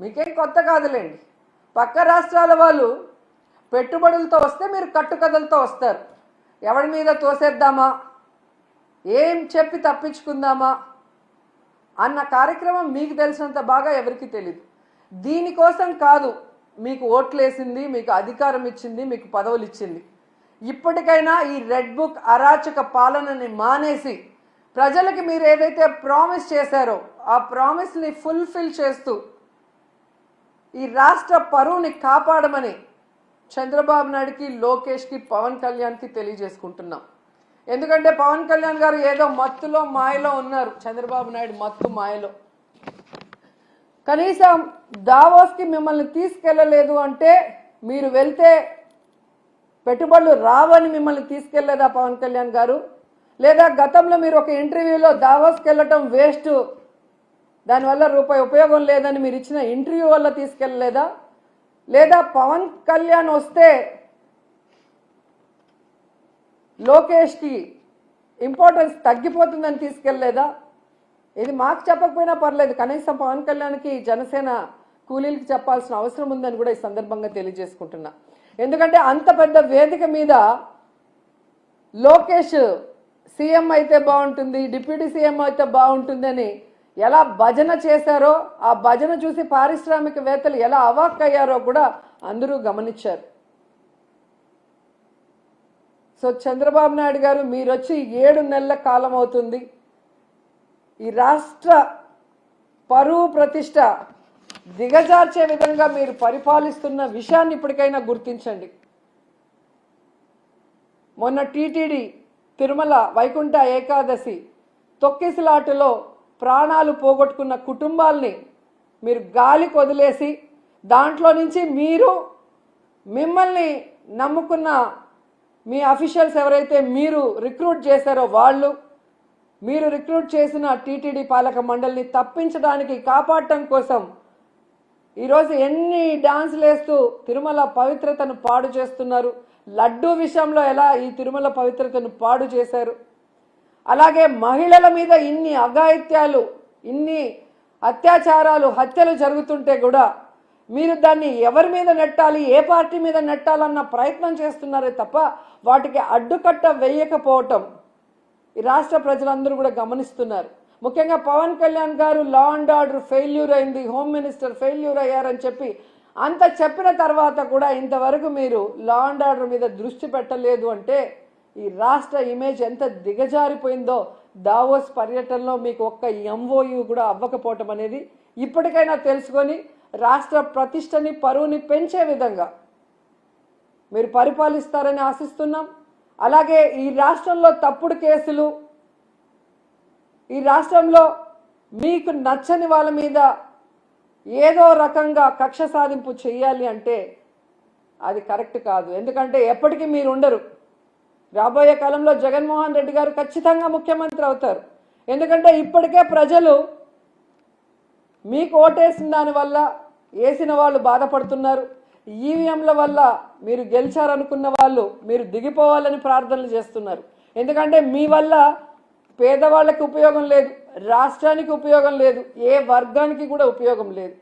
మీకేం కొత్త కాదులేండి. పక్క రాష్ట్రాల వాళ్ళు పెట్టుబడులతో వస్తే మీరు కట్టుకథలతో వస్తారు. ఎవరి మీద తోసేద్దామా, ఏం చెప్పి తప్పించుకుందామా అన్న కార్యక్రమం మీకు తెలిసినంత బాగా ఎవరికి తెలియదు. దీనికోసం కాదు మీకు ఓట్లేసింది, మీకు అధికారం ఇచ్చింది, మీకు పదవులు ఇచ్చింది. ఇప్పటికైనా ఈ రెడ్ బుక్ అరాచక పాలనని మానేసి ప్రజలకి మీరు ఏదైతే ప్రామిస్ చేశారో ఆ ప్రామిస్ని ఫుల్ఫిల్ చేస్తూ ఈ రాష్ట్ర పరువుని కాపాడమని చంద్రబాబు నాయుడుకి, లోకేష్కి, పవన్ కళ్యాణ్కి తెలియజేసుకుంటున్నాం. ఎందుకంటే పవన్ కళ్యాణ్ గారు ఏదో మత్తులో మాయలో ఉన్నారు. చంద్రబాబు నాయుడు మత్తు మాయలో. కనీసం దావోస్కి మిమ్మల్ని తీసుకెళ్ళలేదు అంటే మీరు వెళ్తే పెట్టుబడులు రావని మిమ్మల్ని తీసుకెళ్లేదా పవన్ కళ్యాణ్ గారు? లేదా గతంలో మీరు ఒక ఇంటర్వ్యూలో దావోస్కి వెళ్ళటం వేస్ట్, దానివల్ల రూపాయి ఉపయోగం లేదని మీరు ఇచ్చిన ఇంటర్వ్యూ వల్ల తీసుకెళ్ళలేదా? లేదా పవన్ కళ్యాణ్ వస్తే లోకేష్కి ఇంపార్టెన్స్ తగ్గిపోతుందని తీసుకెళ్ళలేదా? ఇది మాకు చెప్పకపోయినా పర్లేదు, కనీసం పవన్ కళ్యాణ్కి జనసేన కూలీలకి చెప్పాల్సిన అవసరం ఉందని కూడా ఈ సందర్భంగా తెలియజేసుకుంటున్నా. ఎందుకంటే అంత పెద్ద వేదిక మీద లోకేష్ సీఎం అయితే బాగుంటుంది, డిప్యూటీ సీఎం అయితే బాగుంటుంది అని ఎలా భజన చేశారో, ఆ భజన చూసి పారిశ్రామికవేత్తలు ఎలా అవాక్కయ్యారో కూడా అందరూ గమనించారు. సో చంద్రబాబు నాయుడు గారు మీరు వచ్చి 7 నెలల కాలం అవుతుంది. ఈ రాష్ట్ర పరువు ప్రతిష్ట దిగజార్చే విధంగా మీరు పరిపాలిస్తున్న విషయాన్ని ఇప్పటికైనా గుర్తించండి. మొన్న టీటీడీ తిరుమల వైకుంఠ ఏకాదశి తొక్కిసలాటలో ప్రాణాలు పోగొట్టుకున్న కుటుంబాల్ని మీరు గాలికి వదిలేసి దాంట్లో నుంచి మిమ్మల్ని నమ్ముకున్న మీ అఫీషియల్స్ ఎవరైతే మీరు రిక్రూట్ చేశారో మీరు రిక్రూట్ చేసిన టీటీడీ పాలక మండలిని తప్పించడానికి, కాపాడటం కోసం ఈరోజు ఎన్ని డాన్సులు వేస్తూ తిరుమల పవిత్రతను పాడు చేస్తున్నారు. లడ్డూ విషయంలో ఎలా ఈ తిరుమల పవిత్రతను పాడు చేశారు. అలాగే మహిళల మీద ఇన్ని అఘాయిత్యాలు, ఇన్ని అత్యాచారాలు, హత్యలు జరుగుతుంటే కూడా మీరు దాన్ని ఎవరి మీద నెట్టాలి, ఏ పార్టీ మీద నెట్టాలన్న ప్రయత్నం చేస్తున్నారే తప్ప వాటికి అడ్డుకట్ట వేయకపోవటం ఈ రాష్ట్ర ప్రజలందరూ కూడా గమనిస్తున్నారు. ముఖ్యంగా పవన్ కళ్యాణ్ గారు లా అండ్ ఆర్డర్ ఫెయిల్యూర్ అయింది, హోమ్ మినిస్టర్ ఫెయిల్యూర్ అయ్యారని చెప్పి అంత చెప్పిన తర్వాత కూడా ఇంతవరకు మీరు లా అండ్ ఆర్డర్ మీద దృష్టి పెట్టలేదు అంటే ఈ రాష్ట్ర ఇమేజ్ ఎంత దిగజారిపోయిందో దావోస్ పర్యటనలో మీకు ఒక్క ఎంఓయూ కూడా అవ్వకపోవటం అనేది ఇప్పటికైనా తెలుసుకొని రాష్ట్ర ప్రతిష్టని, పరువుని పెంచే విధంగా మీరు పరిపాలిస్తారని ఆశిస్తున్నాం. అలాగే ఈ రాష్ట్రంలో తప్పుడు కేసులు, ఈ రాష్ట్రంలో మీకు నచ్చని వాళ్ళ మీద ఏదో రకంగా కక్ష సాధింపు చేయాలి అంటే అది కరెక్ట్ కాదు. ఎందుకంటే ఎప్పటికీ మీరు ఉండరు. రాబోయే కాలంలో జగన్మోహన్ రెడ్డి గారు ఖచ్చితంగా ముఖ్యమంత్రి అవుతారు. ఎందుకంటే ఇప్పటికే ప్రజలు మీకు ఓటేసిన దానివల్ల వేసిన వాళ్ళు బాధపడుతున్నారు. ఈవీఎంల వల్ల మీరు గెలిచారనుకున్న వాళ్ళు మీరు దిగిపోవాలని ప్రార్థనలు చేస్తున్నారు. ఎందుకంటే మీ వల్ల పేదవాళ్ళకి ఉపయోగం లేదు, రాష్ట్రానికి ఉపయోగం లేదు, ఏ వర్గానికి కూడా ఉపయోగం లేదు.